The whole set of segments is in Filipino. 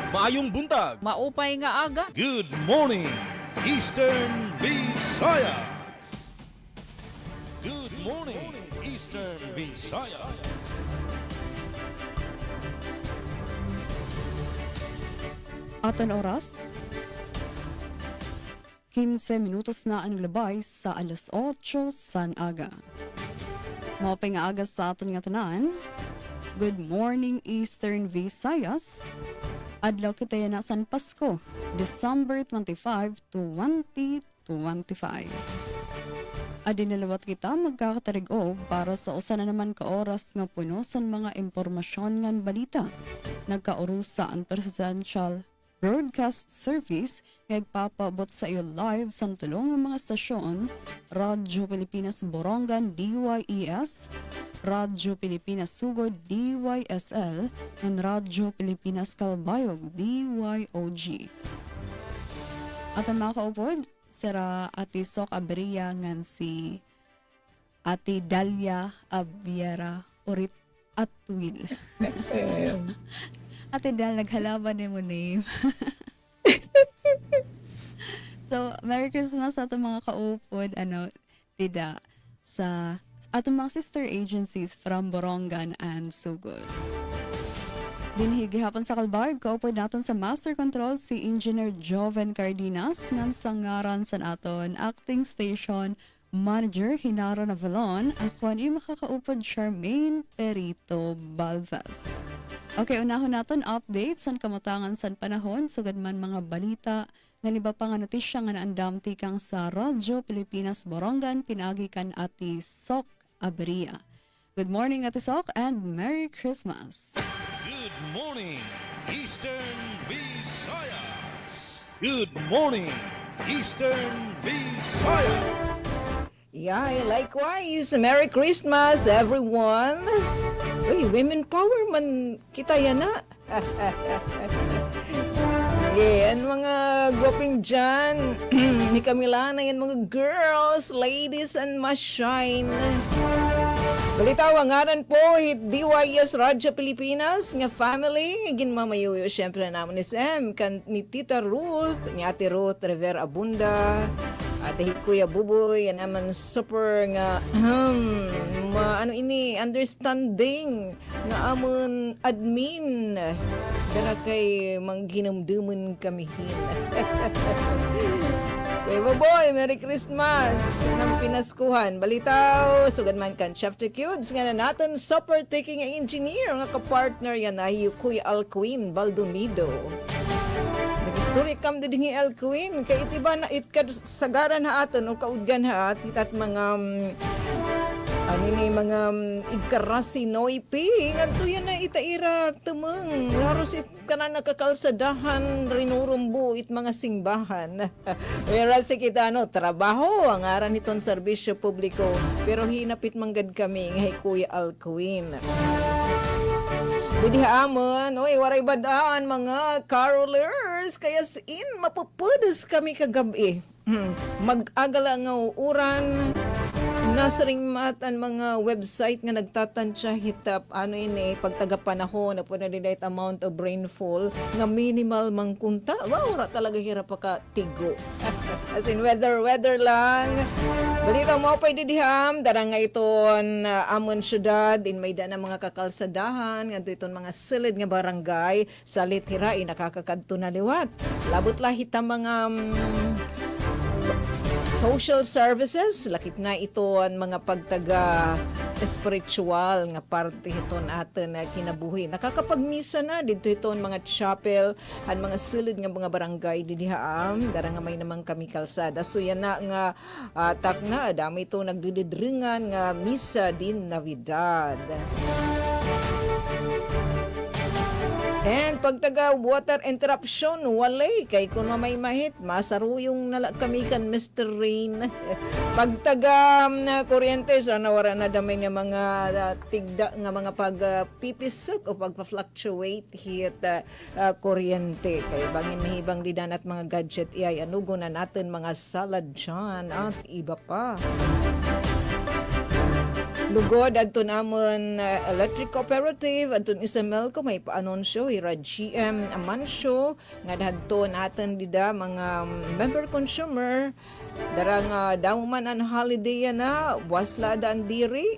Maayong buntag. Maupay nga aga. Good morning, Eastern Visayas. Good morning, Eastern Visayas. Aton oras, 15 minutos na ang labay sa alas 8 san aga. Maupay nga aga sa aton nga tanan. Good morning, Eastern Visayas. Adlaw kita na San Pasko, December 25 to 2025. Adinalawat kita magkakatarigo para sa usa na naman ka oras nga puno sa mga impormasyon ngan balita. Nagkaurusa ang Presidential Broadcast Service nga agpapabot sa iyo live sa tulong ng mga stasyon, Radyo Pilipinas Borongan DYES, Radyo Pilipinas Sugod DYSL, and Radyo Pilipinas Calbayog DYOG. At ang mga kaupod, sira Ati Sok Abria ngan si Ati Dalia Abiera Urit Atwil. Ate Dal, naghalaban ni mo name. So, Merry Christmas sa atong mga kaupod, tida, sa atong mga sister agencies from Borongan and Sugod. Dinhi gihapon sa Calbayog, kaupod naton sa Master Control si Engineer Joven Cardenas, ngan sa ngaran sa aton Acting Station Manager Hinaro Navalon, ako ni makakaupod Charmaine Perito Balvas. Okay, unahon naton update san kamutangan san panahon, sugad man mga balita, nga iba pa nga notisya nga naandam tikang sa Radyo Pilipinas Borongan, pinagi kan Ati Sok Abria. Good morning, Ati Sok, and Merry Christmas! Good morning, Eastern Visayas. Good morning, Eastern Visayas. Yeah, likewise. Merry Christmas, everyone. Uy, women power man kita yan na. Yeah, ang mga gwaping dyan. Ni Camila na yan mga girls, ladies, and ma-shine. Balita wangaran po, hit DYS Radyo Pilipinas, nga family, ginmamayuyo syempre naman ni Sam, kan ni Tita Ruth, ni Ate Ruth Rivera Abunda, Ate Kuya Buboy, yan naman super nga, understanding, nga amon admin, dara kay mangginamduman kamihin. Okay, boy, Merry Christmas! Nang pinaskuhan. Balitaw, sugad man kan Chef Cudes, nga na natin super taking engineer, nga kapartner yan na Kuya Alcuin Baldonido. Nag-story kam din ni Alcuin, kaya itiba na sagaran ha aton, o kaudgan ha, titat mga mga igkarasi noipi, ngadto yan na itaira tumeng, haros ka na nakakalsadahan, rinurumbo it mga simbahan. Whereas kita trabaho, ang aran itong serbisyo publiko, pero hinapit manggad kami, ngay Kuya Alcuin. Bidi hamon, waray badaan mga carolers, kaya in mapupudas kami kagabi. Mag-agala nga uran, nasa ring mat ang mga website nga nagtatansya hitap pagtagapanahon na po na didate amount of rainfall nga minimal mangkunta. Wow, talaga hirap pa tigo. As in weather lang. Balita mo pa didiham, dara nga iton amon syudad in may na mga kakalsadahan, nga iton mga silid nga barangay sa litira nakakakadto na liwat. Labot lahit ang mga social services, lakip na ito ang mga pagtaga spiritual nga parte ito natin na kinabuhi. Nakakapagmisa na dito ito ang mga chapel, ang mga silid nga mga barangay didihaam, dara nga may namang kami kalsada. So yan na nga tak na, dami ito nagdididringan nga misa din Navidad. And pagtaga water interruption, walay. Kay kung may mahit, masaruyong nala kami kan Mr. Rain. Pagtaga kuryente, sana wala na damay nga mga tigda nga mga pagpipisok o pagpa-fluctuate hit kuryente. Kay bangin mahibang didan at mga gadget iyay anugo na natin mga salad dyan at iba pa. Lugod adto namon electric cooperative adto Isamelco may paanunsyo ira GM Amansyo nga dadto natin dida mga member consumer darang damo man ang holiday na wasla dan diri.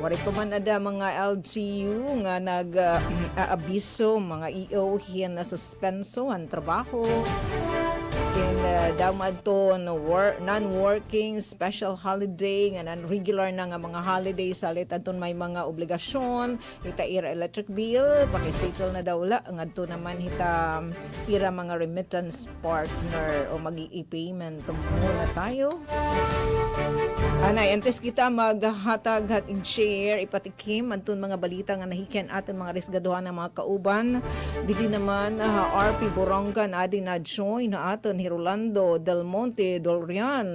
Wari pa man ada mga LGU nga nag-aabiso mga EO hiyan na suspenso ang trabaho. In damad to non-working special holiday nga non-regular na nga mga holiday salit aton may mga obligasyon ita ira electric bill pakisettle na daw la ngadto naman hita ira mga remittance partner o magi-payment muna tayo. Anay, antes kita maghatag at share ipatikim anton mga balita nga nahikan aton mga resgaduhan ng mga kauban. Dili naman RP Borongan adi na join na aton ni Rolando Del Monte Dorian.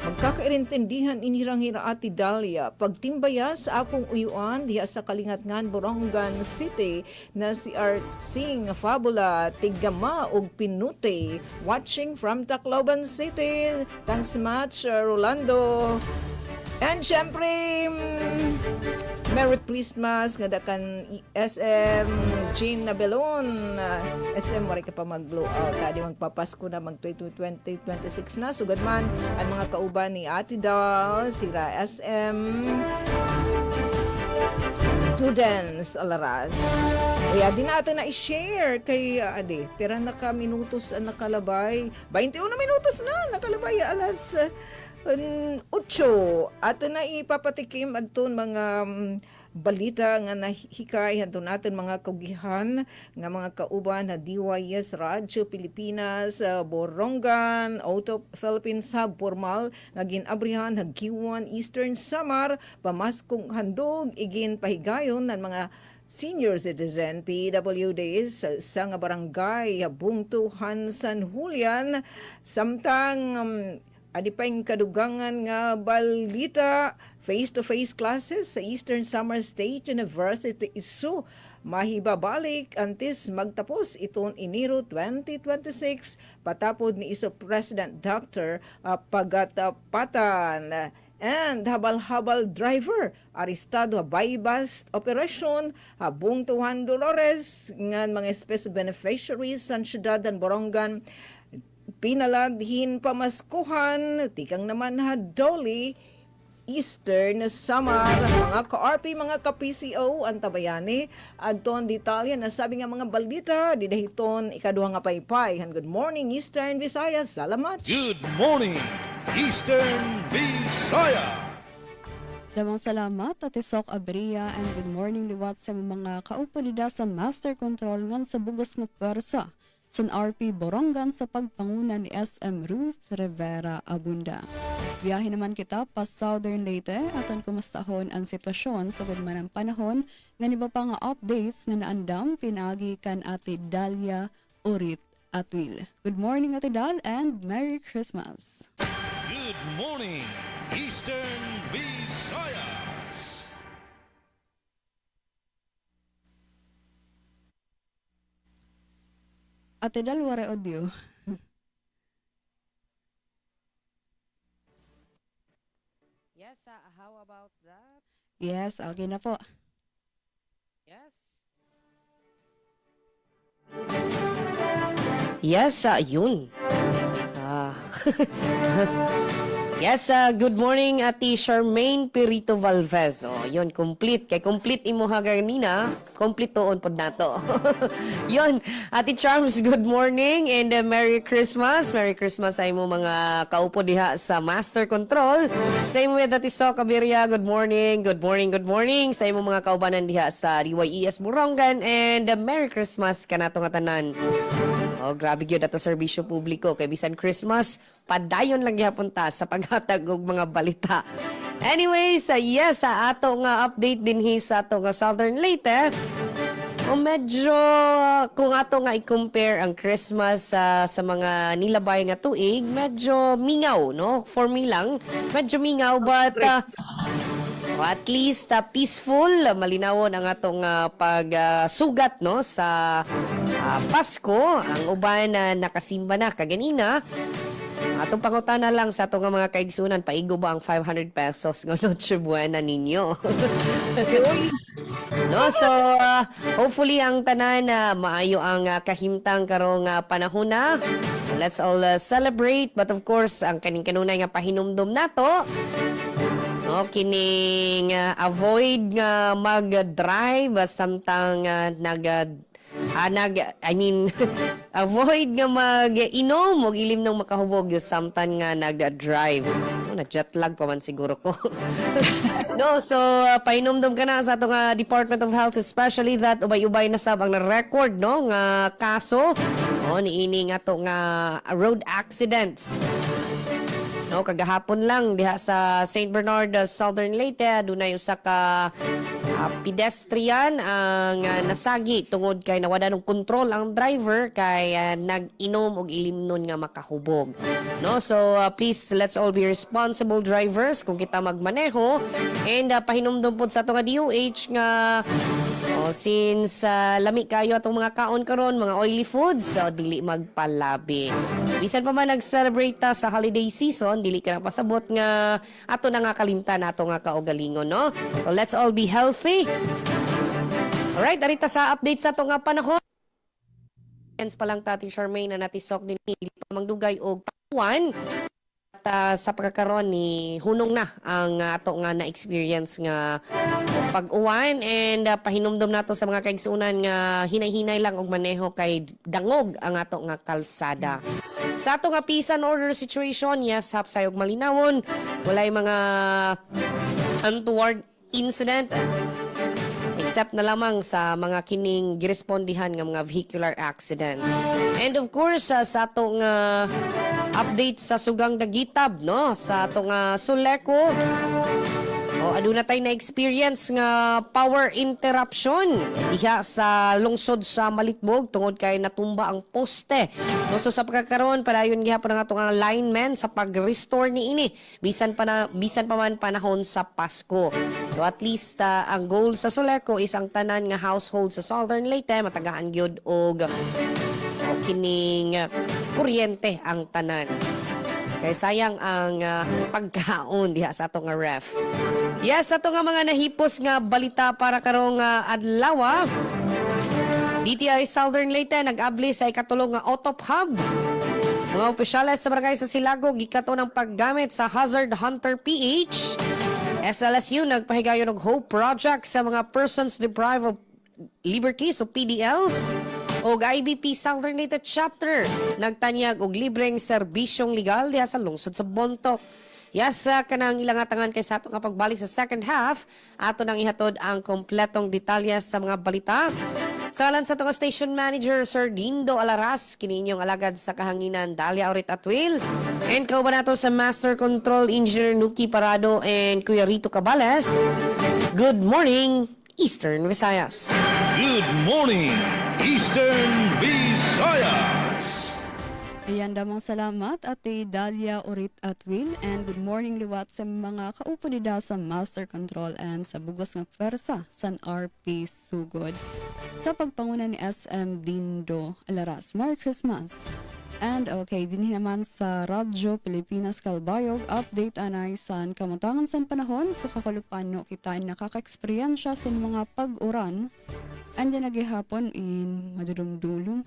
Magkakairintindihan inirang-hira ati Dalia pagtimbaya sa akong uyuan diha sa Kalingatngan Borongan City na si Art Sing Fabula Tigama ug Pinute watching from Tacloban City. Thanks much Rolando. And syempre Merry Christmas nga dakan SM Jean Nabelon. SM wari ka pa mag-blow out. Tadi magpapasko na mag 2026 na. Sugad man ang mga kauban ni Ate Dal, sira SM students alaras. Kaya di natin na i-share kay ade. Pero naka-minutos ang nakalabay. 21 minutos na nakalabay alas 8 at na ipapatikim adton mga balita nga nahikay hanto natin mga kaugihan nga mga kauban na DYS Radyo Pilipinas Borongan Auto Philippines Hub formal nga ginabrihan hagkiwan Eastern Samar pamaskong handog igin pahigayon ng mga senior citizen PWDs sa nga barangay Bungtuhan San Julian samtang adipay kadugangan nga balita face-to-face classes sa Eastern Samar State University isu mahibabalik antes magtapos iton Enero 2026 patapod ni iso President Dr. Pagatapatan. And habal-habal driver arestado bypass operation habung Tuhan Dolores ngan mga special beneficiaries sa siyudad ng Borongan pinaladhin pamaskuhan tikang naman Dolly Eastern Samar mga ka-RP mga ka-PCO ang tabayani adton detalya na sabi nga mga balita didahiton ikaduha nga paypay. Good morning Eastern Visayas, salamat. Good morning, Eastern Visayas. Damang salamat at Isok Abria and good morning liwat sa mga kaupo nida sa Master Control ngan sa bugos nga pwersa San RP Borongan sa pagpanguna ni SM Ruth Rivera Abunda. Biyahe naman kita pa Southern Leyte aton kumustahon ang sitwasyon sa gudman ng panahon nga iba pa nga updates nga naandam pinagi kan Ate Dalia Orit Atwil. Good morning Ate Dal and Merry Christmas. Good morning, Eastern Visayas. Ate Dal, ware audio. Yes, how about that? Yes, okay na po. Yes. Yes, yun. Yes, good morning Ati Charmaine Perito Valvez. Oh, yun, complete. Kay complete imo haganina, complete toon pod nato. Yun, Ati Charms, good morning and Merry Christmas. Merry Christmas sa imo mga kaupo diha sa Master Control. Same with Ati So Cabiria, good morning. Good morning, good morning sa imo mga kaubanan diha sa DYES Borongan and Merry Christmas kanato nga tanan. Oh, grabe gyud ato serbisyo publiko kay bisan Christmas, padayon lang gyapon ta sa paghatag og mga balita. Anyways, yes, sa ato nga update dinhi sa ato nga Southern Leyte. Medyo kung ato nga i-compare ang Christmas sa mga nilabay nga tuig, medyo mingaw, no? For me lang, medyo mingaw but at least peaceful, malinawon ang atong pagsugat no sa Pasko. Ang uban na nakasimba na kaganina Atong pangutana lang sa atong nga mga kaigsunan, paigo ba ang 500 pesos ng Noche Buena ninyo? No, so hopefully ang tanan na maayo ang kahimtang karong panahon na. Let's all celebrate, but of course ang kaning kanunay nga pahinumdom nato. No, kining avoid nga mag-drive samtang avoid nga mag-inom o ilim ng makahubog samtang nga nag-drive. Na-jet lag pa man siguro ko. No, so painumdum ka na sa atong Department of Health, especially that ubay-ubay na sab ang na-record no nga kaso niini nga to nga road accidents. No, kagahapon lang diha sa St. Bernard, Southern Leyte, dunay usa ka pedestrian ang nasagi tungod kay nawala ng kontrol ang driver kay nag-inom og ilimnon nga makahubog. No, so please let's all be responsible drivers kung kita magmaneho, and pahinumdum pod sa ato nga DOH nga since lami kayo atong mga kaon karon, mga oily foods, so dili magpalabi. Bisan pa man nag-celebrate sa holiday season, dili ka na pasabot nga ato na nga kalimtan ato nga kaugalingon, no? So let's all be healthy. Alright, arita sa update sa ato nga panahon. Pa lang tati Charmaine na natisok din dili pa mangdugay og pawan. Sa pagkakaroon ni hunong na ang ato nga na-experience nga pag-uwan, and pahinumdom nato sa mga kaigsunan nga hinay-hinay lang og maneho kay dangog ang ato nga kalsada. Sa ato nga peace and order situation, yes, hapsay og malinawon, walay mga untoward incident except na lamang sa mga kining girespondihan nga mga vehicular accidents. And of course, sa atong update sa Sugang Dagitab, no? Sa atong Suleco, aduna tay na experience nga power interruption diha sa lungsod sa Malitbog tungod kay natumba ang poste. No, so sa pagkakaroon padayon gihapon ang atong linemen sa pag-restore niini bisan pa man panahon sa Pasko. So at least ang goal sa Suleco is ang tanan nga household sa Southern Leyte matagaan gyud og kining kuryente ang tanan. Kay sayang ang pagkaon diha sa atong ref. Yes, ato nga mga nahipos nga balita para karong adlaw. DTI Southern Leyte nag-abli sa ikatulong nga Otop Hub. Mga opisyales sa barangay sa Silago gikato ng paggamit sa Hazard Hunter PH. SLSU nagpahigayon og Hope Project sa mga persons deprived of liberties o PDLs. Og IBP Southern Leyte Chapter nagtanyag og libreng serbisyong legal diha sa lungsod sa Bontoc. Yes, kanang ilang atangan kay sa ato nga pagbalik sa second half, ato nang ihatod ang kompletong detalye sa mga balita. Sa alan sa atong station manager Sir Dindo Alaras, kini inyong alagad sa kahanginan Dalia Orit Atwil, and kauban nato sa Master Control Engineer Nuki Parado and Kuya Rito Cabales. Good morning, Eastern Visayas. Good morning, Eastern Visayas. Ayan damang salamat Ate Dalia Orit Atwil, and good morning liwat sa mga kaupo nida sa Master Control and sa bugos nga pwersa San RP Sugod. Sa pagpanguna ni SM Dindo Alaras, Merry Christmas! And okay, din naman sa Radyo Pilipinas Kalbayog, update anay san kamutangan san panahon, so kakalupano kita nakaka-experiensya sa mga pag-uran. Andyan nagihapon in madulong-dulong,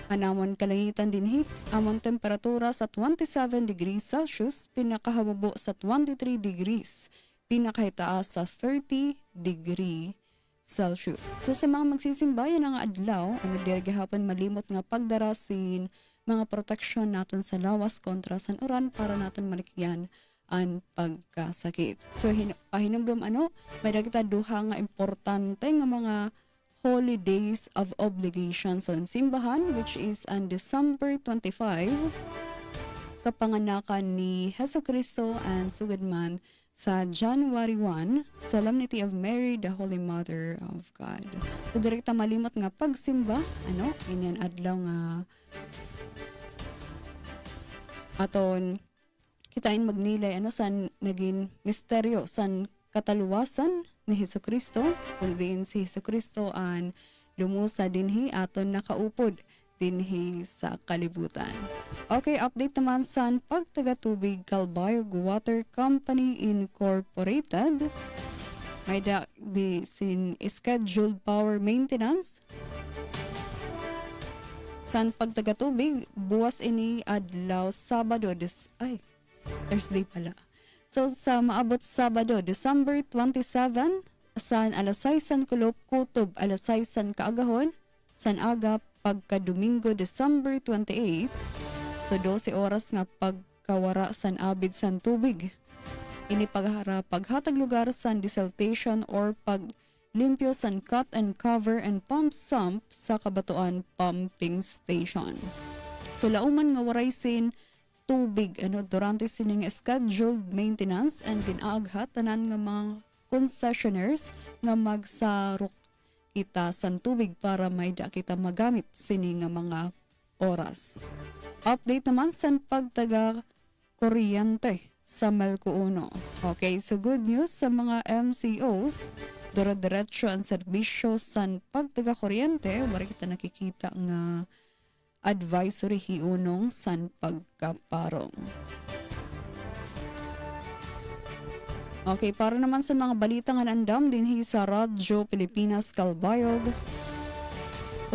anamon kalangitan din amon temperatura sa 27 degrees Celsius, pinakahabubo sa 23 degrees, pinakahitaas sa 30 degree Celsius. So sa mga magsisimbayan nga adlaw, gihapon malimot nga pagdarasin mga proteksyon naton sa lawas kontra san uran para naton malikyan ang pagkasakit. So pahinumdum may kita duha nga importante nga mga holidays of obligation sa simbahan, which is on December 25, kapanganakan ni Jesucristo and Sugadman sa January 1, Solemnity of Mary, the Holy Mother of God. So direkta malimot nga pagsimba, inyan adlaw nga aton kitain magnilay san naging misteryo san kataluwasan ni Jesucristo, kung din si Jesucristo ang lumusa dinhi aton nakaupod dinhi sa kalibutan. Okay, update naman sa pagtagatubig Calbayog Water Company Incorporated. May di sin scheduled power maintenance. San pagtagatubig, buwas ini adlaw Sabado Thursday pala. So sa maabot Sabado, December 27, san alas 6 kulop kutob alas 6 kaagahon, san aga pagka Domingo December 28. So 12 oras nga pagkawara san abid san tubig. Ini paghatag lugar san desiltation or paglimpyo san cut and cover and pump sump sa Kabatuan Pumping Station. So lauman nga waray sin tubig durante sining scheduled maintenance and ginaaghat tanan nga mga concessionaires nga magsarok kita san tubig para may da kita magamit sini nga mga oras. Update naman san pagtaga kuryente sa Melco 1. Okay, so good news sa mga MCOs. Dura-diretso ang serbisyo san pagtaga kuryente. Wari kita nakikita nga advisory hiunong san pagkaparong. Okay, para naman sa mga balita nga nandam dinhi sa Radyo Pilipinas Calbayog.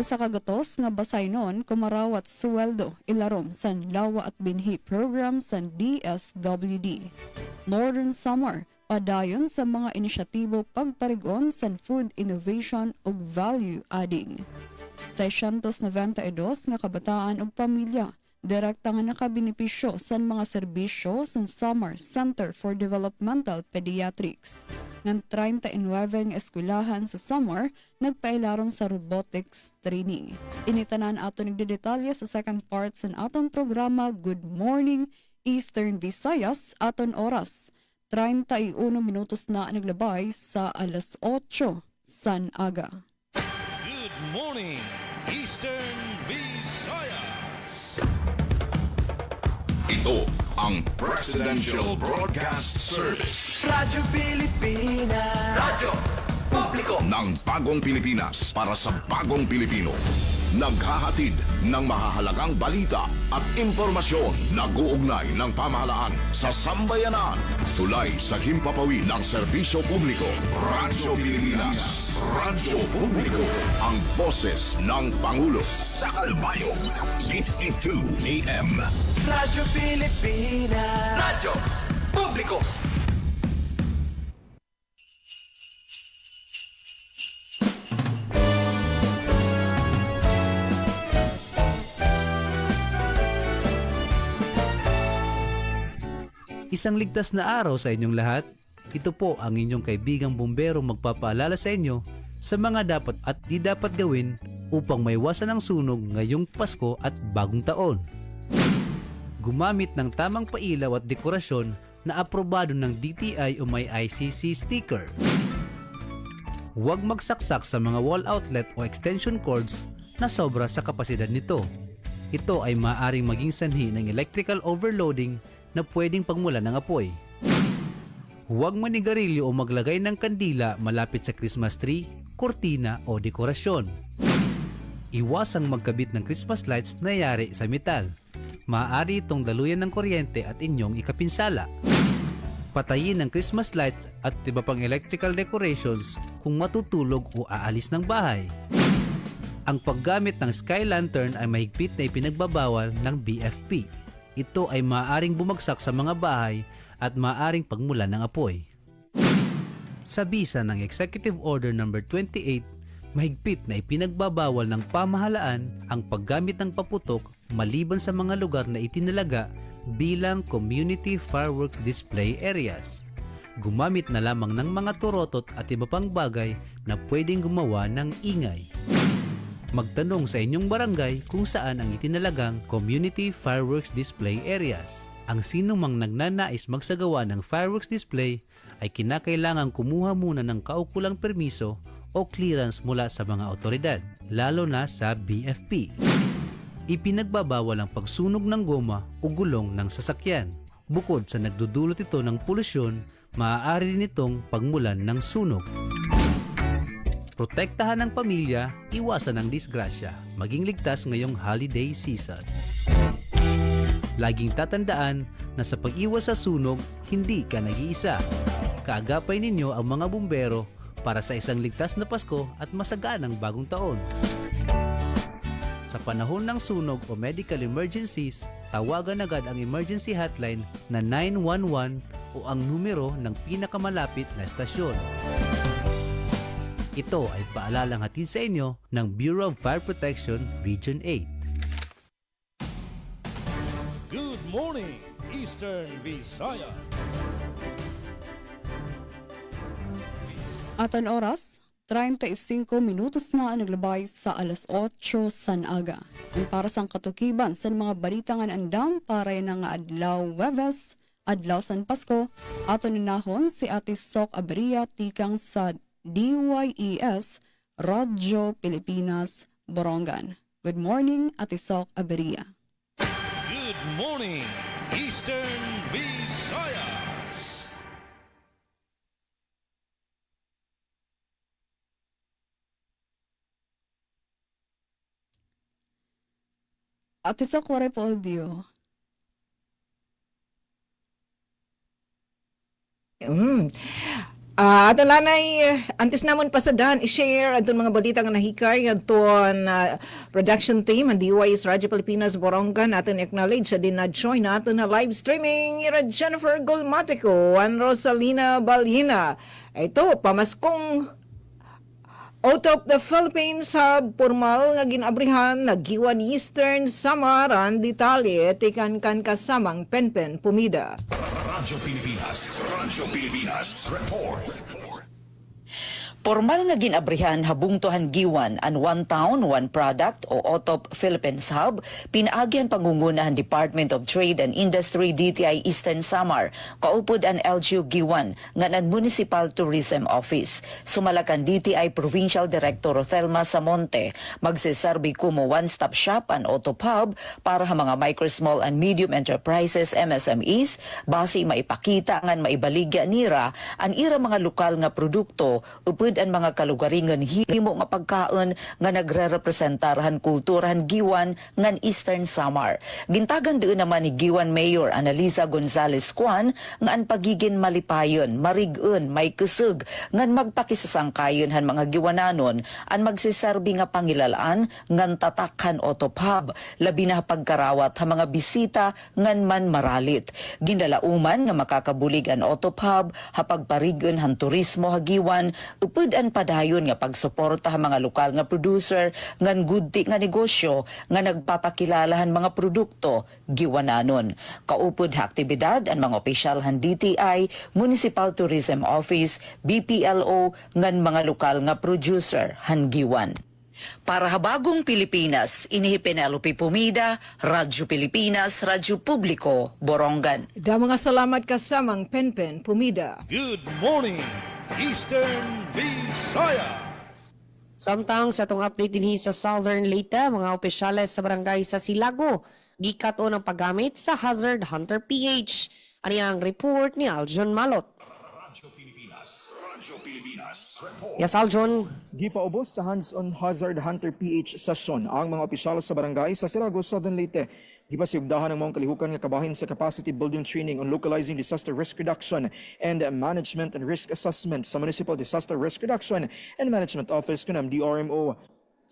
Usa ka gatos nga basaynon kumarawat suweldo ilarom san lawa at binhi program san DSWD. Northern Summer padayon sa mga inisyatibo pagparigon san food innovation ug value adding. 692 nga kabataan ug pamilya direkta nga nakabenepisyo sa mga serbisyo sa Summer Center for Developmental Pediatrics. Ng 39 eskwelahan sa Summer, nagpailarom sa robotics training. Initanan ato nagdedetalye sa second part sa atong programa Good Morning Eastern Visayas aton oras. 31 minutos na naglabay sa alas 8 san aga. Good morning, Eastern Visayas. Ito ang Presidential Broadcast Service. Radyo Pilipinas. Radyo Publiko Ng bagong Pilipinas para sa bagong Pilipino. Naghahatid ng mahahalagang balita at impormasyon na guugnay ng pamahalaan sa sambayanan. Tulay sa himpapawid ng serbisyo publiko. Radyo Pilipinas. Radyo Publiko. Ang boses ng Pangulo. Sa Calbayog, 882 AM. Radyo Pilipinas. Radyo Publiko. Isang ligtas na araw sa inyong lahat. Ito po ang inyong kaibigang bumbero magpapaalala sa inyo sa mga dapat at di dapat gawin upang maiwasan ang sunog ngayong Pasko at Bagong Taon. Gumamit ng tamang pailaw at dekorasyon na aprobado ng DTI o may ICC sticker. Huwag magsaksak sa mga wall outlet o extension cords na sobra sa kapasidad nito. Ito ay maaaring maging sanhi ng electrical overloading na pwedeng pagmulan ng apoy. Huwag manigarilyo o maglagay ng kandila malapit sa Christmas tree, kortina o dekorasyon. Iwasang magkabit ng Christmas lights na yari sa metal. Maaari itong daluyan ng kuryente at inyong ikapinsala. Patayin ang Christmas lights at iba pang electrical decorations kung matutulog o aalis ng bahay. Ang paggamit ng sky lantern ay mahigpit na ipinagbabawal ng BFP. Ito ay maaaring bumagsak sa mga bahay at maaaring pagmulan ng apoy. Sa bisa ng Executive Order No. 28, mahigpit na ipinagbabawal ng pamahalaan ang paggamit ng paputok maliban sa mga lugar na itinalaga bilang community fireworks display areas. Gumamit na lamang ng mga turotot at iba pang bagay na pwedeng gumawa ng ingay. Magtanong sa inyong barangay kung saan ang itinalagang community fireworks display areas. Ang sinumang nagnanais magsagawa ng fireworks display ay kinakailangang kumuha muna ng kaukulang permiso o clearance mula sa mga otoridad, lalo na sa BFP. Ipinagbabawal ang pagsunog ng goma o gulong ng sasakyan. Bukod sa nagdudulot ito ng polusyon, maaari rin itong pagmulan ng sunog. Protektahan ang pamilya, iwasan ang disgrasya, maging ligtas ngayong holiday season. Laging tatandaan na sa pag-iwas sa sunog, hindi ka nag-iisa. Kaagapay ninyo ang mga bumbero para sa isang ligtas na Pasko at masaganang bagong taon. Sa panahon ng sunog o medical emergencies, tawagan agad ang emergency hotline na 911 o ang numero ng pinakamalapit na estasyon. Ito ay paalalang hatid sa inyo ng Bureau of Fire Protection Region 8. Good morning, Eastern Visaya. Aton oras, 35 minutos na naglabay sa alas 8 san aga. Ang para sa katukiban sa mga balitangan andam para ng adlaw Webes, adlaw San Pasko, aton ninahon si Ate Sok Aberia tikang sa DYES Radyo Pilipinas, Borongan. Good morning, Ate Sok Aberia. Good morning, Eastern Visayas. Ate Sok, wala po audio. Ato nanay, antes namon pasadan, i-share aton mga balita nga nahikay aton production team ang DYS Radyo Pilipinas Borongan. Aton acknowledge sa din na-join nato na live streaming ira Jennifer Golmatico, Juan Rosalina Balina. Ito, pamaskong out of the Philippines Hub, formal nga ginabrihan, nagiwan Eastern Samaran, detalye, tikan-kan kasamang Penpen Pumida. Radyo Pilipinas, report. Formal nga ginabrihan habungtohan giwan ang One Town, One Product o OTOP Philippines Hub, pinaagyan pangungunahan Department of Trade and Industry DTI Eastern Samar, kaupod ang LGU giwan nga ang Municipal Tourism Office. Sumalakan DTI Provincial Director Othelma Samonte, magsiserbi kumo one-stop shop ang OTOP Hub para sa mga micro, small and medium enterprises MSMEs, basi maipakita ngan maibaligya nira ang ira mga lokal nga produkto upod ang mga kalugaringan himo nga pagkaon nga nagre-representarahan kulturahan giwan ngan Eastern Samar. Gintagan doon naman ni Giwan Mayor Analisa Gonzales Kwan nga ang pagiging malipayon, marigun, may kusog ngan magpakisasangkayon han mga giwananon ang magsiserbi nga pangilalaan ngan tatakhan OTOP Hub, labi na pagkarawat ha mga bisita ngan man maralit. Ginalauman nga makakabulig ang OTOP Hub hapagparigon han turismo hagiwan upod ang padayon nga pagsuporta sa mga lokal nga producer ngan gudti nga negosyo nga nagpapakilalahan mga produkto giwananon. Kaupod ha aktibidad ang mga opisyal han DTI, Municipal Tourism Office, BPLO ngan mga lokal nga producer han giwan. Para habagong Pilipinas, inihi Penelope Pumida, Radyo Pilipinas, Radyo Publiko, Borongan. Da mga salamat kasamang Penpen Pumida. Good morning, Eastern Visayas. Samtang sa itong update din sa Southern Leyte, mga opisyales sa barangay sa Silago, gikato ng paggamit sa Hazard Hunter PH. Ano ang report ni Aljon Malot? Yes, Aljon. Gipaubos sa hands-on Hazard Hunter PH session ang mga opisyal sa barangay sa Silago, Southern Leyte. Gipasiugdahan ng mga kalihukan nga kabahin sa capacity building training on localizing disaster risk reduction and management and risk assessment sa Municipal Disaster Risk Reduction and Management Office kunam DRMO.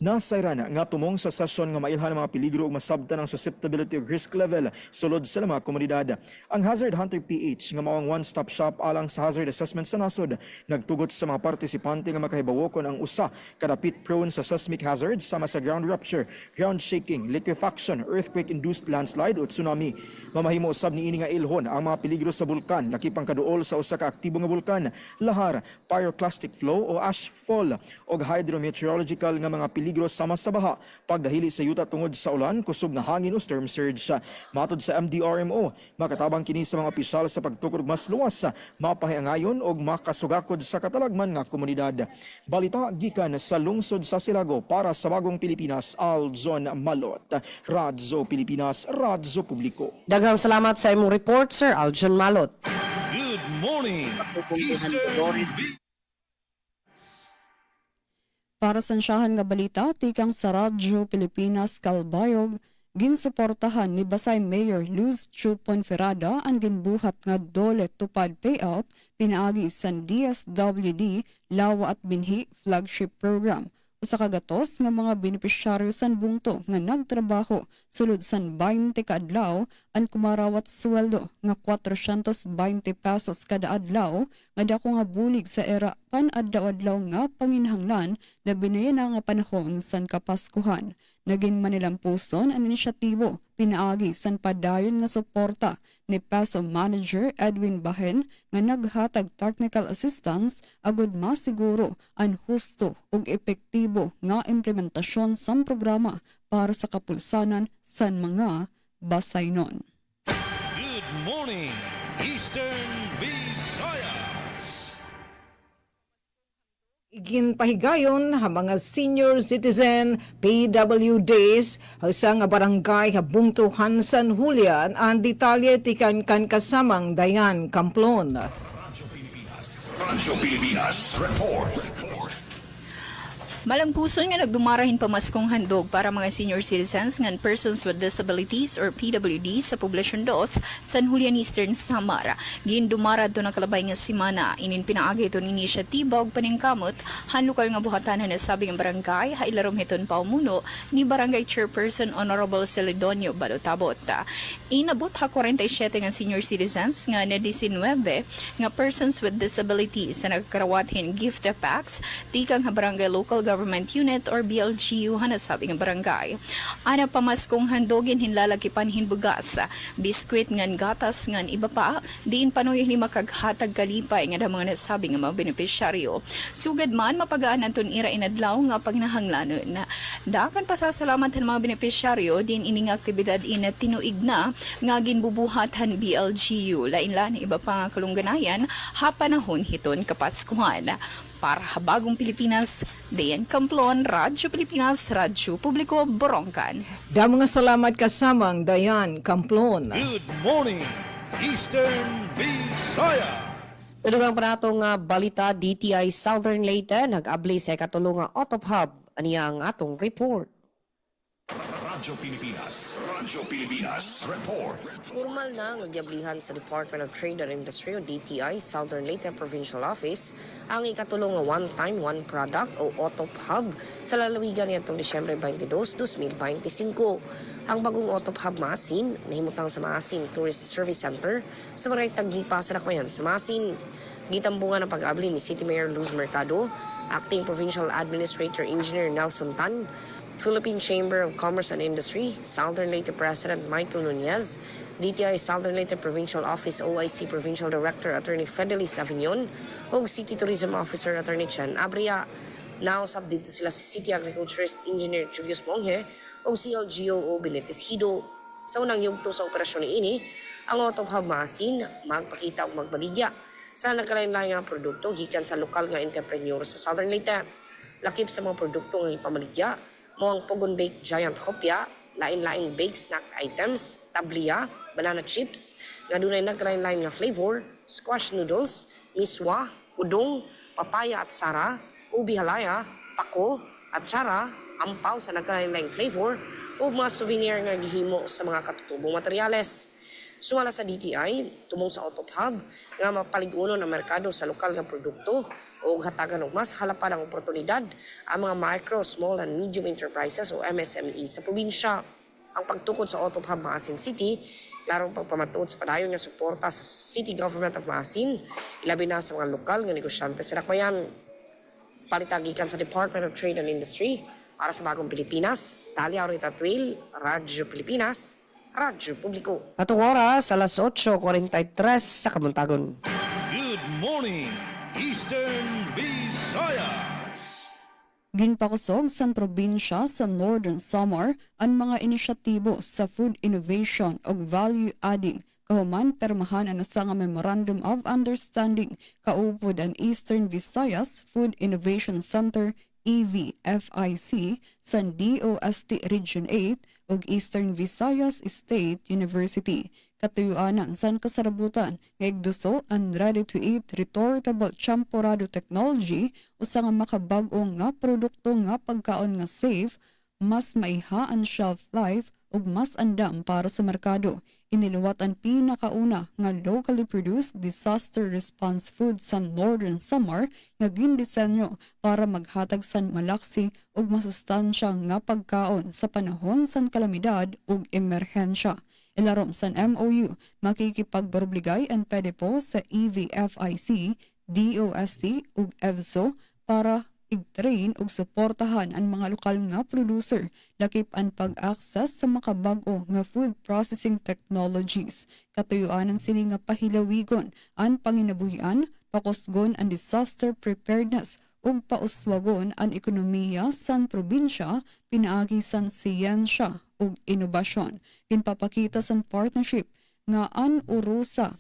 Nasayran nga tumong sa sesyon nga mailhan ang mga peligro ug masabtan ang susceptibility ug risk level sulod sa mga komunidad. Ang Hazard Hunter PH nga mao ang one-stop shop alang sa hazard assessment sa nasod, nagtugot sa mga partisipante nga makahibawokon ang usa kadapit prone sa seismic hazards sama sa ground rupture, ground shaking, liquefaction, earthquake-induced landslide o tsunami. Mamahimo usab niini nga ilhon ang mga peligro sa bulkan, lakip ang kaduol sa usa ka aktibo nga bulkan, lahar, pyroclastic flow o ash fall ug hydrometeorological nga mga peligro sama sa baha, pagdahili sa yuta tungod sa ulan, kusog na hangin o storm surge. Matod sa MDRMO, makatabang kini sa mga opisyal sa pagtukod mas luwas, mapahiangayon o makasugakod sa katalagman nga komunidad. Balita gikan sa lungsod sa Silago para sa Bagong Pilipinas, Aljon Malot. Radyo Pilipinas, Radyo Publiko. Daghang salamat sa imong report, Sir Aljon Malot. Good morning, Eastern Visayas. Para sa ansyahan nga balita, tikang sa Radyo Pilipinas Kalbayog, ginsuportahan ni Basay Mayor Luz Chu Ponferrada ang ginbuhat nga dole tupad payout pinaagi sa DSWD Lawa at Binhi Flagship Program. Usa ka gatos nga mga benepisyaryo san bungto nga nagtrabaho sulod san 20 ka adlaw ang kumarawat sweldo nga 420 pesos kada adlaw nga dako nga bulig sa era pan-adlaw-adlaw nga panginhanglan na binayan nga panahon san kapaskuhan. Naging manilampuson ang inisyatibo pinaagi san padayon nga suporta ni PESO Manager Edwin Bahen nga naghatag technical assistance agud masiguro ang husto ug epektibo nga implementasyon sa programa para sa kapulsanan san mga Basaynon. Good morning, Eastern Visayas. Ginpahigayon ha mga senior citizen PWDs sa nga barangay habungtuhan San Julian ang detalye tikan kan kasamang Dayan Camplon. Radyo Pilipinas Report. Malangpuson nga nagdumarahin pamaskong handog para mga senior citizens ngan persons with disabilities or PWD sa Poblasyon 2, San Julian Eastern Samar. Gindumara do na kalabay nga simana. Inin pinaagi ito ni inisyatiba og paningkamot han lokal nga buhatanan na sabi ng barangay hailarom hiton paumuno ni Barangay Chairperson Honorable Celedonio Badotabot. Inabot ha 47 nga senior citizens nga na 19 nga persons with disabilities sa nagkarawathin gift packs tikang ha barangay local government unit or BLGU hanasabi ng barangay. Ana pamaskong handogin hinlalakipan hinbugas, biskwit ngan gatas ngan iba pa, diin panoy ni makaghatag kalipay nga mga nasabi ng mga benepisyaryo. Sugad man mapagaan naton ira inadlaw nga pagnahanglanon. Dakan pasasalamat ang mga benepisyaryo din ining aktibidad ina tinuig na nga ginbubuhatan BLGU. Lain-lan iba pa nga kalungganayan hapanahon hiton kapaskuhan. Para Habagong Pilipinas, Dayan Camplon, Radyo Pilipinas, Radyo Publiko, Borongkan. Mga salamat kasamang Dayan Camplon. Good morning, Eastern Visayas. Tudugang pa nato nga balita DTI Southern Leyte nag-abli sa katulong nga Autop Hub. Ani ang atong report. Radyo Pilipinas Report. Formal na ang nagyablihan sa Department of Trade and Industry o DTI Southern Leyte Provincial Office ang ikatulong nga one-time, one-product o Autop Hub sa lalawigan nitong Disyembre 22, 2025. Ang bagong Autop Hub Maasin nahimutang sa Maasin Tourist Service Center sa Barangay Taglipa sa Nakwayan sa Maasin. Gitambungan ang pag-abli ni City Mayor Luz Mercado, Acting Provincial Administrator Engineer Nelson Tan, Philippine Chamber of Commerce and Industry, Southern Leyte President Michael Nunez, DTI Southern Leyte Provincial Office OIC Provincial Director Attorney Fedelis Avignon, o City Tourism Officer Attorney Chan Abria. Nausap dito sila si City Agriculturist Engineer Julius Monghe o CLGO Benitez Hido. Sa unang yugto sa operasyon ini, ang Autop Hub Maasin magpakita o magbaligya sa nagkalain-lain nga produkto gikan sa lokal nga entrepreneur sa Southern Leyte. Lakip sa mga produkto nga ipabaligya, mo ang Pogon Baked Giant Hopya, lain-laing baked snack items, tabliya, banana chips, nga dunay nagkalain-lain nga flavor, squash noodles, miswa, udong, papaya at sara, ubi halaya, pako, at sara, ampaw sa nagkalain-laing flavor, o mga souvenir nga gihimo sa mga katutubong materyales. Sumala sa DTI, tumong sa Autop Hub, nga mapaliguno ng merkado sa lokal nga produkto o hatagan og mas halapad ang oportunidad ang mga micro, small and medium enterprises o MSME sa probinsya. Ang pagtukod sa Autop Hub Maasin City, klarong pagpamatuod sa padayon nga suporta sa City Government of Maasin, ilabi na sa mga lokal nga negosyante sa Nakbayan. Palitagikan sa Department of Trade and Industry, para sa Bagong Pilipinas, Talia Orita Trail, Radyo Pilipinas, Radyo Publiko. Atong oras, alas 8:43 sa Kamuntagon. Good morning, Eastern Visayas. Ginpakusog sa probinsya sa Northern Samar ang mga inisyatibo sa food innovation o value adding kahuman permahan ang nasa nga Memorandum of Understanding kaupod ang Eastern Visayas Food Innovation Center EVFIC sa DOST Region 8 ug Eastern Visayas State University. Katuyuanan san kasarabutan nga igduso ang ready-to-eat retortable champorado technology usa nga makabag-o nga produkto nga pagkaon nga safe, mas maiha ang shelf life ug mas andam para sa merkado. Iniluwat ang pinakauna nga locally produced disaster response food sa Northern Samar nga gindisenyo para maghatag san malaksi ug masustansya nga pagkaon sa panahon san kalamidad ug emerhensya. Ilarom san MOU, makikipagbarobligay ang PDPO sa EVFIC, DOST ug EVSO para i-train ug suportahan ang mga lokal nga producer lakip ang pag-access sa makabag-o nga food processing technologies. Katuyuanan sini nga pahilawigon ang panginabuhian, pakusgon ang disaster preparedness ug pauswagon ang ekonomiya san probinsya, pinaagi san siyensya ug inobasyon. Ginpapakita san partnership nga an urusa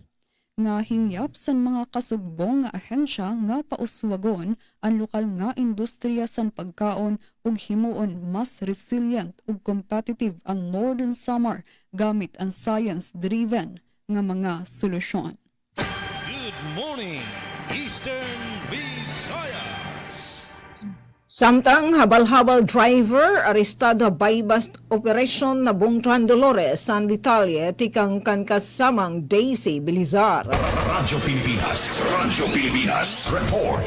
nga hingyap san mga kasugbong nga ahensya nga pauswagon ang lokal nga industriya san pagkaon ug himuon mas resilient ug competitive ang Northern Samar gamit ang science-driven nga mga solusyon. Good morning, Eastern Visayas. Samtang habal-habal driver arestado bypass operation na Bungtran Dolores San Detalye tikang kan kasamang Daisy Bilizar. Radyo Pilipinas, report.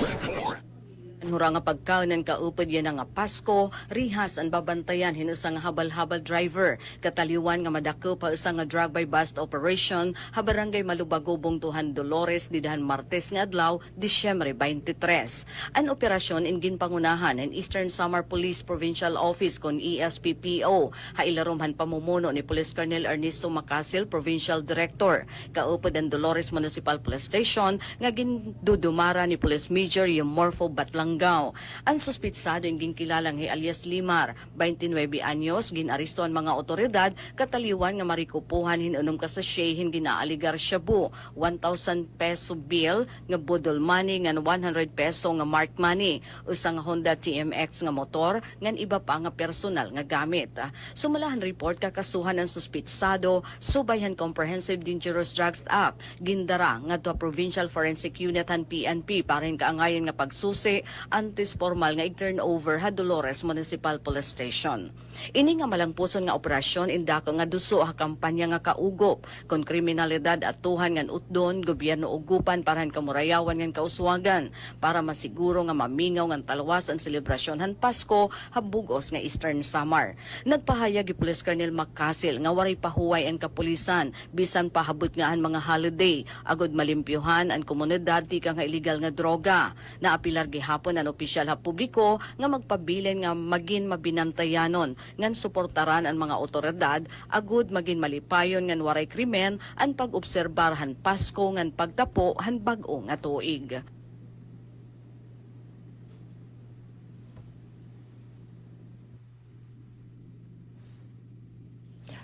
Hura nga pagkaon ng kaupod yan nga Pasko, rihas ang babantayan hinusang habal-habal driver. Kataliwan nga madako pa isang nga drug by bust operation ha barangay Malubago, Bungtuhan, Dolores, didahan Martes nga adlaw, Disyembre 23. Ang operasyon ingin pangunahan ng Eastern Samar Police Provincial Office kon ESPPO. Hailarumhan pamumuno ni Police Colonel Ernesto Macasil, Provincial Director. Kaupod ang Dolores Municipal Police Station nga gindudumara ni Police Major Yomorfo Batlanga. Ang suspitsado yung ginkilalang alias Limar, 29 anyos, ginaristo ang mga otoridad, kataliwan nga marikupuhan hinunom ka sa shehin ginaaligar shabu, 1,000 peso bill, nga budol money, nga 100 peso nga mark money, usang Honda TMX nga motor, nga iba pa nga personal nga gamit. Sumalahan report kakasuhan ng suspitsado, subayhan Comprehensive Dangerous Drugs Act, gindara nga to Provincial Forensic Unit han PNP, parin kaangayan nga pagsusi, antis formal nga i-turnover ha Dolores Municipal Police Station. Ini nga malangpuson nga operasyon indako nga duso ha kampanya nga kaugop kon kriminalidad at tuhan ngan utdon gobyerno ugupan parahan kamurayawan ngan kauswagan para masiguro nga mamingaw ngan talwas ang selebrasyon han Pasko ha bugos nga Eastern Samar. Nagpahayag gi Police Colonel Macasil nga waray pahuway ang kapulisan bisan pahabot nga ang mga holiday agod malimpyuhan ang komunidad di nga illegal nga droga. Naapilar gihapon ang opisyal ha publiko nga magpabilin nga magin mabinantayanon ngan suportaran ang mga otoridad agud magin malipayon ngan waray krimen ang pag-obserbar han Pasko ngan pagtapo han bag-o nga tuig.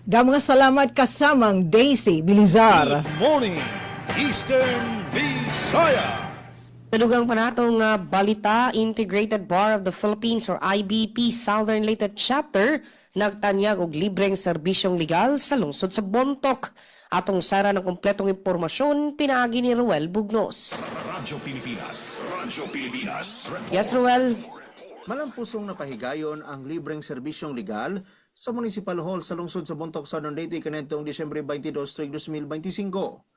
Damang salamat kasamang Daisy Bilizar. Good morning, Eastern Visayas. Tadugang pa natong balita, Integrated Bar of the Philippines or IBP Southern Leyte Chapter nagtanyag og libreng serbisyong legal sa lungsod sa Bontoc. Atong sara ng kompletong impormasyon, pinaagi ni Ruel Bugnos. Radyo Pilipinas, report. Yes, Ruel. Malampusong napahigayon ang libreng serbisyong legal sa Municipal Hall sa lungsod sa Bontoc, Southern Leyte kanentong Disyembre 22, 2025.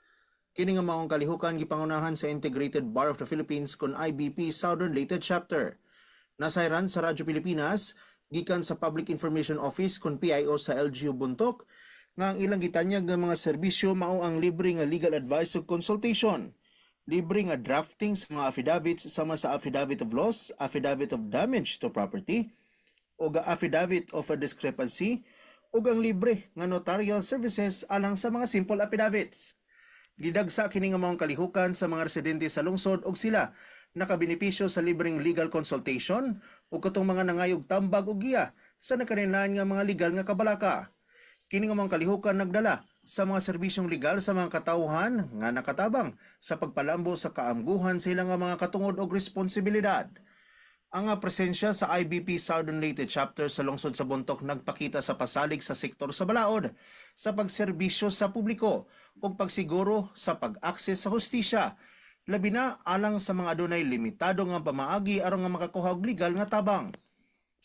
Kini nga maong kalihukan gipangunahan sa Integrated Bar of the Philippines kon IBP Southern Leyte Chapter. Nasayran sa Radyo Pilipinas gikan sa Public Information Office kon PIO sa LGU Bontoc nga ang ilang gitanyag nga mga serbisyo mao ang libre nga legal advice ug consultation, libre nga drafting sa mga affidavits sama sa affidavit of loss, affidavit of damage to property o affidavit of a discrepancy ug ang libre nga notarial services alang sa mga simple affidavits. Gidagsa kini nga maong kalihukan sa mga residente sa lungsod ug sila nakabenepisyo sa libreng legal consultation ug katong mga nangayog tambag ug giya sa nakaninlahan nga mga legal nga kabalaka. Kini nga maong kalihukan nagdala sa mga serbisyong legal sa mga katawhan nga nakatabang sa pagpalambo sa kaamguhan sa ilang mga katungod og responsibilidad. Ang presensya sa IBP Southern Leyte chapter sa lungsod sa Bontoc nagpakita sa pasalig sa sektor sa balaod, sa pagserbisyo sa publiko ug pagsiguro sa pag-akses sa hustisya, labi na alang sa mga adunay limitado nga pamaagi aron nga makakuha og legal nga tabang.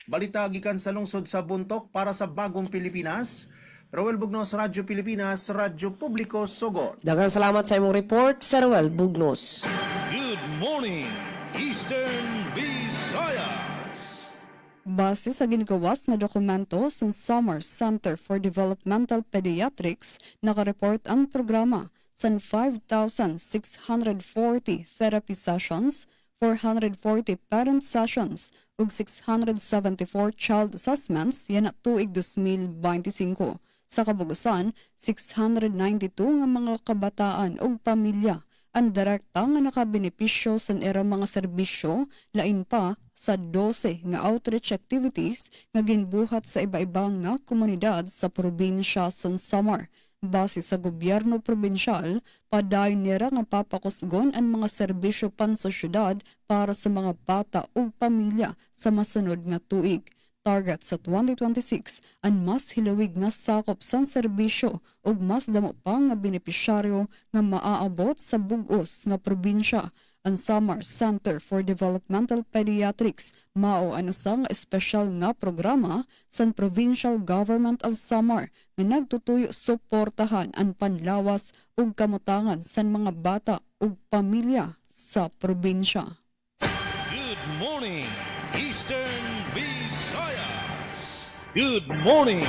Balita gikan sa lungsod sa Bontoc para sa Bagong Pilipinas, Roel Bugnos, Radyo Pilipinas, Radyo Publiko, Sogod. Daghang salamat sa imong report, Sir Ruel Bugnos. Good morning, Eastern Visayas. Base sa gingawas nga dokumento sa Samar Center for Developmental Pediatrics, nakareport ang programa sa 5,640 therapy sessions, 440 parent sessions, ug 674 child assessments yan at tuig 2025. Sa kabugusan, 692 nga mga kabataan ug pamilya ang direkta nga nakabenepisyo sa era mga serbisyo, lain pa sa 12 nga outreach activities nga ginbuhat sa iba-ibang nga komunidad sa probinsya sa Samar. Base sa gobyerno probinsyal, padayon nira nga papakusgon ang mga serbisyo pan sa syudad para sa mga bata ug pamilya sa masunod nga tuig. Target sa 2026 ang mas hilawig nga sakop sa serbisyo ug mas damo pa nga benepisyaryo nga maaabot sa bug-os nga probinsya. Ang Samar Center for Developmental Pediatrics mao ano sa nga espesyal nga programa sa Provincial Government of Samar nga nagtutuyo suportahan ang panlawas ug kamutangan sa mga bata ug pamilya sa probinsya. Good morning, Eastern Visayas. Good morning,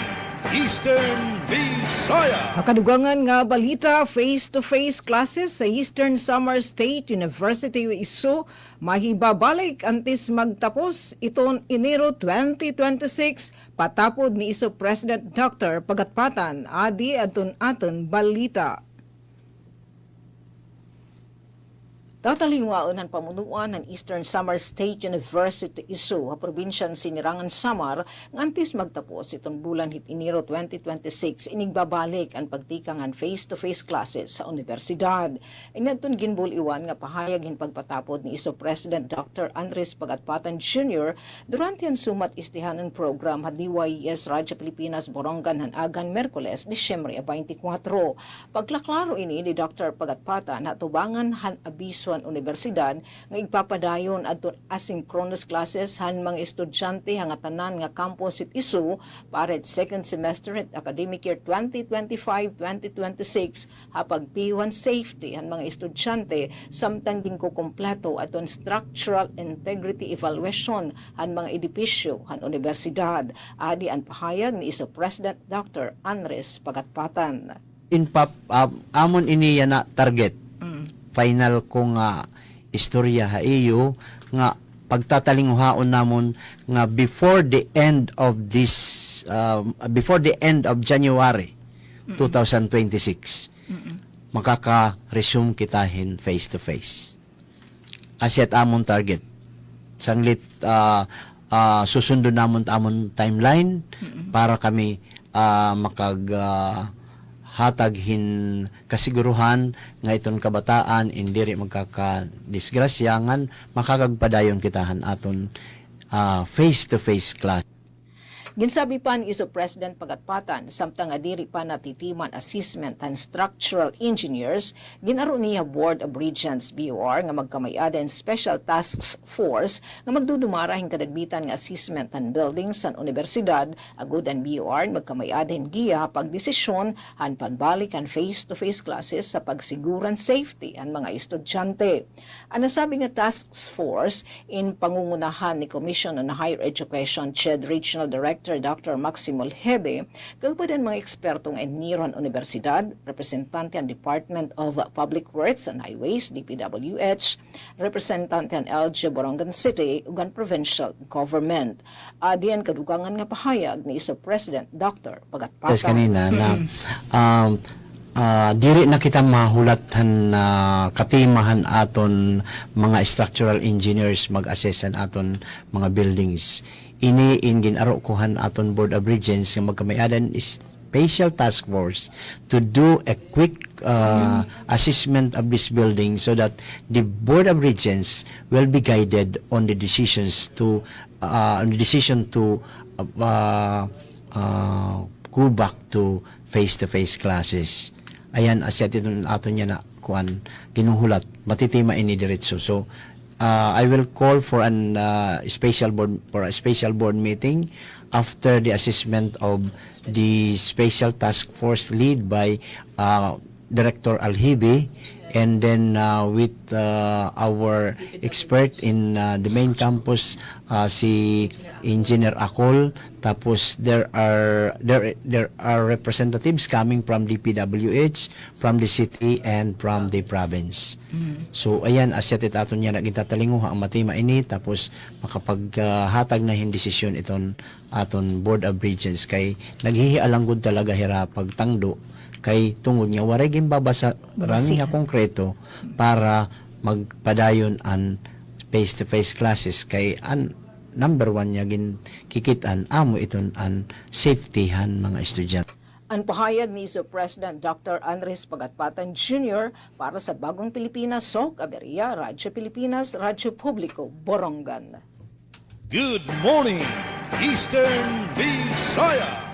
Eastern Visayas. Makadugangan nga balita, face-to-face classes sa Eastern Samar State University ISU mahibabalik antes magtapos iton Enero 2026 patapod ni ISU President Dr. Pagatpatan. Adi aton balita. Tatalingwaon ang pamunuan ng Eastern Samar State University ISU, probinsya ng Sinirangan Samar, ngantis magtapos itong bulan hit Enero 2026, inigbabalik ang pagtikangan face-to-face classes sa universidad. Inadton ginbuliwan nga pahayag pagpatapod ni ISU President Dr. Andres Pagatpatan Jr. durante ang sumat istihanan program at DYES Radyo Pilipinas Borongan Hanagan Merkules, Disyembre 24. Paglaklaro ini ni Dr. Pagatpatan na tubangan han abiso ang universidad nga igpapadayon adto asynchronous classes han mga estudyante hanga tanan nga campus it ISU para second semester at academic year 2025-2026 hapag P1 safety han mga estudyante samtang ginkukumpleto aton structural integrity evaluation han mga edipisyo han universidad. Adi ang pahayag ni ISU President Dr. Andres Pagatpatan. Amon ini na target final kong istorya ha iyo nga pagtatalinguhaon namon nga before the end of January 2026 makaka-resume kitahin face to face. Aset amon target. Sanglit susundo namon amon timeline para kami hataghin kasiguruhan nga iton kabataan indiri magkaka-disgrasya ngan makagagpadayon kitahan aton face-to-face class. Ginsabi pa ni ISU President Pagatpatan, samtang adiri pa natitiman assessment and structural engineers, ginaro niya Board of Regents BOR nga magkamayaden Special Task Force nga magdudumara kadagbitan nga assessment and buildings sa universidad, agud ang BOR magkamayaden giya pagdesisyon han pagbalik ang face-to-face classes sa pagsiguran safety ang mga estudyante. Ang nasabi nga task force in pangungunahan ni Commission on Higher Education CHED Regional Director Dr. Maximo Hebe, kaupad ang mga ekspertong engineer ng universidad, representante ang Department of Public Works and Highways, DPWH, representante ang LG Borongan City, ug ang provincial government. Adi ang kadugangan nga pahayag ni ISU President Dr. Pagatpatan. Yes, kanina na diri na kita mahulatan katimahan aton mga structural engineers mag-assess aton mga buildings. Ini ingin aro kuhan aton Board of Regents nga magkamayadan is special task force to do a quick assessment of this building so that the Board of Regents will be guided on the decisions to go back to face-to-face classes. Ayan, asyat ito ato niya na kuan ginuhulat matitima ini diretso. So I will call for a special board meeting after the assessment of the special task force lead by Director Alhibi, and then with our expert in the main campus, si Engineer Akol. Tapos there are representatives coming from the PWH, from the city, and from the province. So ayan, asyat aton niya nagitatalinguha ang matima ini, tapos makapaghatag na hin desisyon iton aton Board of Regents kay naghihialanggod talaga hira pagtangdo kay tungod nga waray gimbabasa rang nga konkreto para magpadayon an face-to-face classes kay number one niya kikitan amo iton an safetyhan mga estudyante. Ang pahayag ni Sir President Dr. Andres Pagatpatan Jr. para sa Bagong Pilipinas, SOC, Aberia, Radyo Pilipinas, Radyo Publiko, Borongan. Good morning, Eastern Visayas.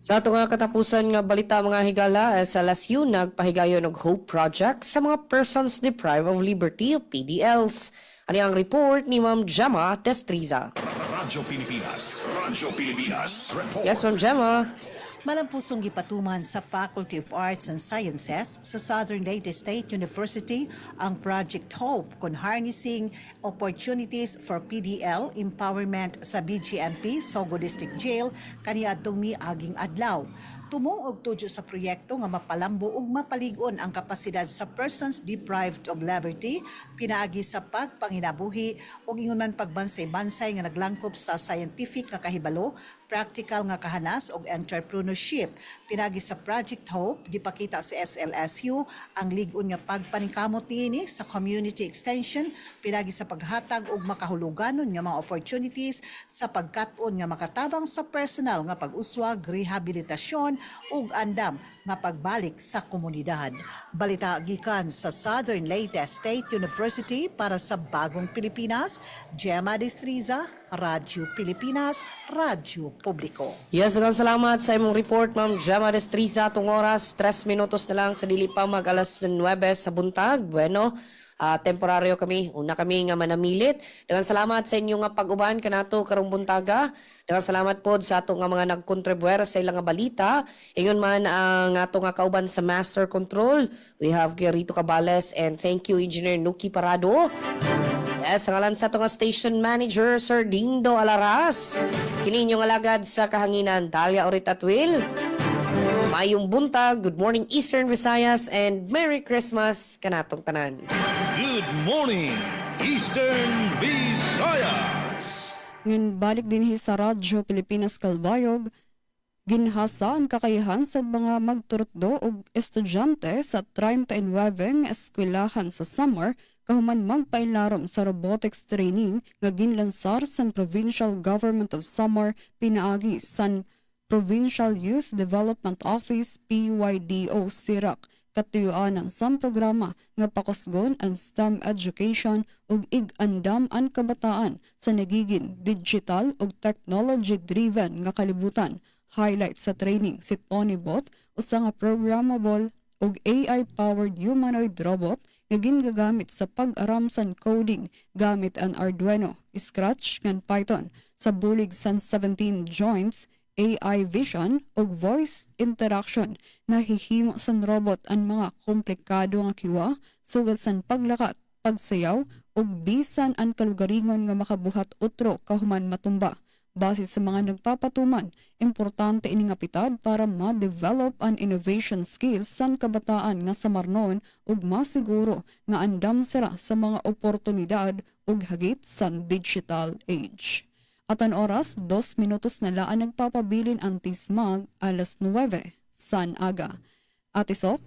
Sa ato nga katapusan nga balita mga higala, sa LSU nagpahigayon og Hope Project sa mga persons deprived of liberty o PDLs. Ano ang report ni Ma'am Gemma Destriza? Radyo Pilipinas. Radyo Pilipinas. Report. Yes, Ma'am Gemma. Malampusong gipatuman sa Faculty of Arts and Sciences sa Southern Leyte State University ang Project Hope kon harnessing opportunities for PDL empowerment sa BGMP Sogo District Jail kaniadtong miaging adlaw. Tumong og tudyo sa proyekto nga mapalambo ug mapaligon ang kapasidad sa persons deprived of liberty pinaagi sa pagpanginabuhi ug ingon man pagbansay-bansay nga naglangkop sa scientific nga kahibalo, practical nga kahanas ug entrepreneurship. Pinagi sa Project Hope gipakita sa SLSU ang ligon nga pagpaningkamot niini sa community extension pinagi sa paghatag og makahuluganon nga mga opportunities sa pagkat-on nga makatabang sa personal nga pag-uswag, rehabilitasyon ug andam nga pagbalik sa komunidad. Balita gikan sa Southern Leyte State University para sa Bagong Pilipinas, Gemma Destriza, Radyo Pilipinas, Radyo Publiko. Yes, salamat sa imong report, Ma'am Gemma Destriza. Itong oras, 3 minutos na lang sa dili pa mag alas 9 sa buntag. Bueno, temporaryo kami, una kami nga manamilit. Daghang salamat sa inyo nga pag-uban kanato karong buntaga. Daghang salamat pod sa ato nga mga nagkontribuer sa ilang nga balita. Ingon man ang ato nga kauban sa Master Control. We have Rito Cabales and thank you Engineer Nuki Parado. Yes, ang alan sa ato nga Station Manager Sir Dindo Alaras. Kini inyong alagad sa kahanginan Dalia Oritatwil. Mayong buntag, good morning Eastern Visayas and Merry Christmas kanatong tanan. Good morning, Eastern Visayas. Ngan balik din sa Radyo Pilipinas Kalbayog, ginhasa ang kakayahan sa mga magturutdo og estudyante sa 39 eskwelahan sa summer kahuman magpailarom sa robotics training nga ginlansar sa Provincial Government of Samar pinaagi sa Provincial Youth Development Office PYDO Sirak. Katuyuan ang sam programa nga pakusgon ang STEM education ug ig-andam ang kabataan sa nagiging digital ug technology-driven nga kalibutan. Highlight sa training si Tony Bot, usa nga programmable ug AI-powered humanoid robot nga gingagamit sa pag-aramsan coding gamit ang Arduino, Scratch ngan Python sa bulig san 17 joints, AI vision ug voice interaction na hihimo san robot ang mga komplikado nga kiwa sugad san paglakat, pagsayaw ug bisan ang kalugaringon nga makabuhat utro kahuman matumba. Base sa mga nagpapatuman, importante ini nga pitad para ma-develop ang innovation skills san kabataan nga samarnon ug masiguro nga andam sila sa mga oportunidad ug hagit san digital age. At ang oras, 2 minutos na laan nagpapabilin ang tismag alas 9 san aga. Ate Sok?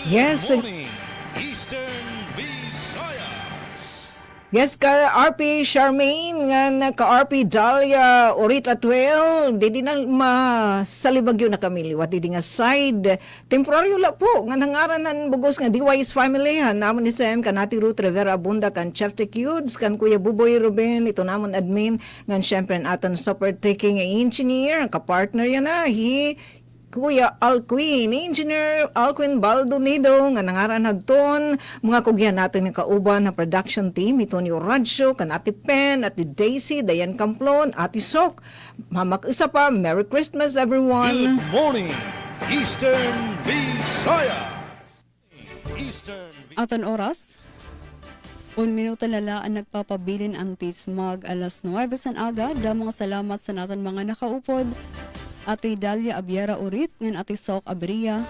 Yes. Good morning, Eastern Visayas. Yes, ka RP Charmaine, nga ka RP Dahlia, Orit Atwell, di na masalibagyo na kami liwat, di nga side, temporaryo la po, nga nangaran ng bugos nga DY's family, naman ni Sam, kanati Ruth Rivera Abunda, kan Chef Tecudes, kan Kuya Buboy Ruben, ito namon admin, nga syempre ang aton support taking engineer, ang kapartner yan na, Kuya Alquin, Engineer Alquin Baldonido, nga nangaran hadton, mga kugyan natin ng kauban na production team, ito ni Oradjo, kan Ate Pen, Ate Daisy, Dayan Camplon, Ate Sok, mamak-isa pa, Merry Christmas everyone! Good morning, Eastern Visayas. Eastern Aton oras, 1 minuto lala ang nagpapabilin ang tismag alas 9 san aga. Da mga salamat sa naton mga nakaupod. Ate Dalia Abiera Urit, ngan Ate Sok Abria.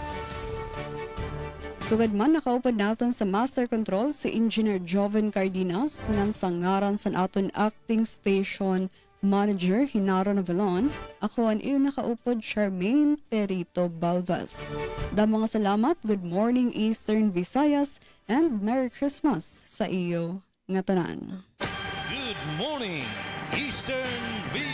Sugad man nakaupod naton sa Master Control si Engineer Joven Cardenas, ngan sangaran sa aton Acting Station Manager Hinaro Navalon. Ako ang iyo nakaupod Charmaine Perito Balvas. Da mga salamat, good morning Eastern Visayas, and Merry Christmas sa iyo nga tanan. Good morning, Eastern Visayas.